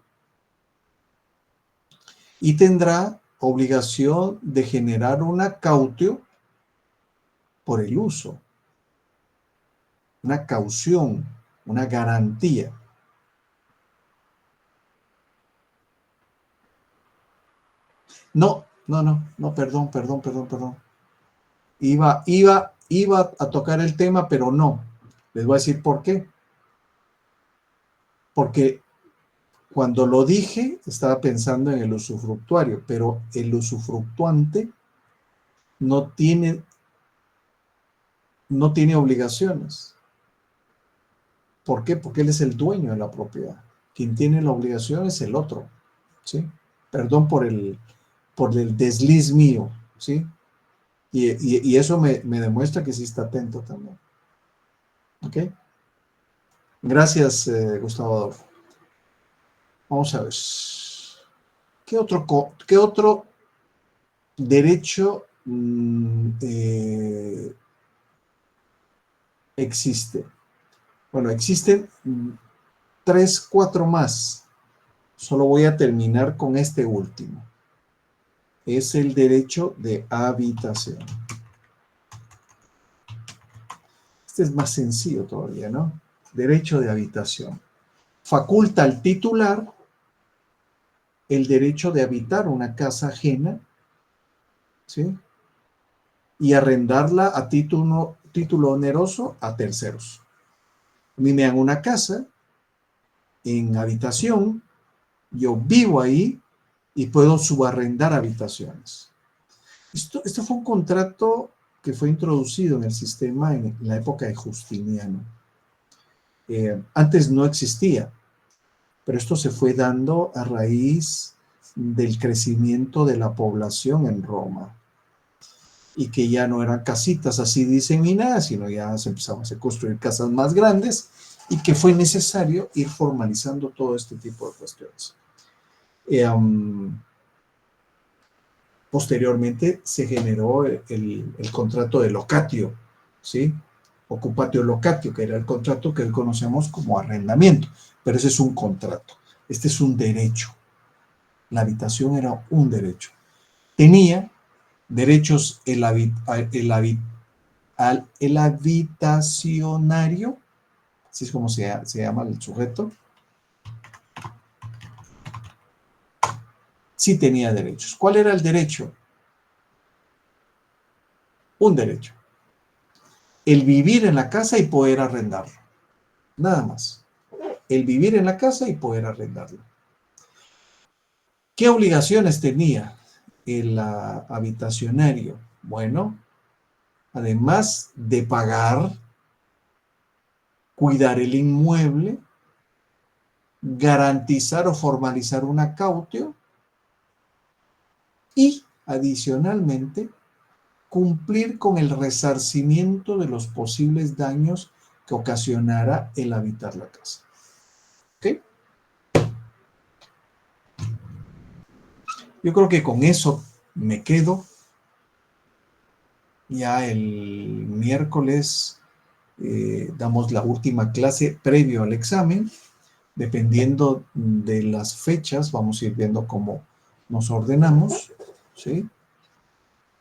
y tendrá obligación de generar una cautio por el uso, una caución, una garantía. No, perdón. Iba a tocar el tema, pero no. Les voy a decir por qué. Porque cuando lo dije, estaba pensando en el usufructuario, pero el usufructuante no tiene obligaciones. ¿Por qué? Porque él es el dueño de la propiedad. Quien tiene la obligación es el otro. ¿Sí? Perdón por el desliz mío. ¿Sí? Y eso me demuestra que sí está atento también. ¿Ok? Gracias, Gustavo Adolfo. Vamos a ver. ¿Qué otro derecho existe? Bueno, existen 3, 4 más. Solo voy a terminar con este último. Es el derecho de habitación. Este es más sencillo todavía, ¿no? Derecho de habitación. Faculta al titular el derecho de habitar una casa ajena, ¿sí? Y arrendarla a título oneroso a terceros. A mí me dan una casa en habitación, yo vivo ahí y puedo subarrendar habitaciones. Esto fue un contrato que fue introducido en el sistema en la época de Justiniano. Antes no existía, pero esto se fue dando a raíz del crecimiento de la población en Roma, y que ya no eran casitas así diseminadas, sino ya se empezaban a construir casas más grandes, y que fue necesario ir formalizando todo este tipo de cuestiones. Posteriormente se generó el contrato de locatio, ¿sí? Occupatio locatio, que era el contrato que hoy conocemos como arrendamiento, pero ese es un contrato, este es un derecho. La habitación era un derecho. Tenía derechos el habitacionario, así es como se llama el sujeto, sí tenía derechos. ¿Cuál era el derecho? Un derecho. El vivir en la casa y poder arrendarlo. Nada más. El vivir en la casa y poder arrendarlo. ¿Qué obligaciones tenía el habitacionario? Bueno, además de pagar, cuidar el inmueble, garantizar o formalizar un acautio y, adicionalmente, cumplir con el resarcimiento de los posibles daños que ocasionara el habitar la casa. ¿Ok? Yo creo que con eso me quedo. Ya el miércoles damos la última clase previo al examen. Dependiendo de las fechas, vamos a ir viendo cómo nos ordenamos. ¿Sí?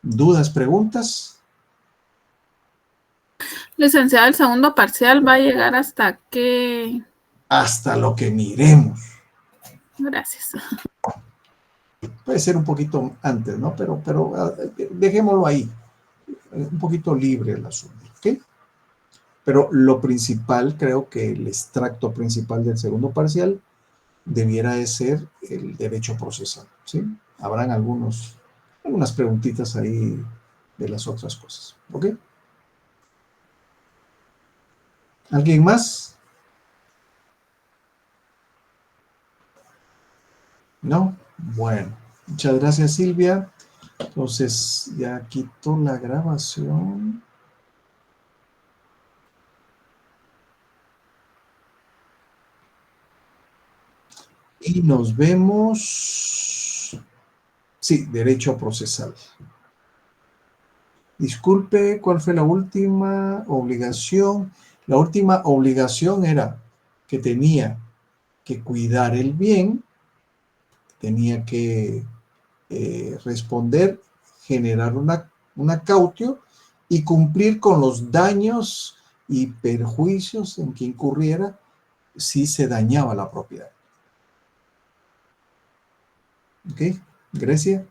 ¿Dudas, preguntas? Licenciado, el segundo parcial va a llegar hasta qué. Hasta lo que miremos. Gracias. Puede ser un poquito antes, ¿no? Pero dejémoslo ahí. Un poquito libre el asunto, ¿ok? Pero lo principal, creo que el extracto principal del segundo parcial debiera de ser el derecho procesal, ¿sí? Habrán algunas preguntitas ahí de las otras cosas, ¿ok? ¿Alguien más? ¿No? Bueno, muchas gracias, Silvia. Entonces, ya quito la grabación. Y nos vemos. Sí, derecho procesal. Disculpe, ¿cuál fue la última obligación? La última obligación era que tenía que cuidar el bien, tenía que responder, generar un acautio y cumplir con los daños y perjuicios en que incurriera si se dañaba la propiedad. ¿Ok? Grecia.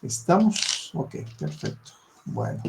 ¿Estamos? Ok, perfecto. Bueno.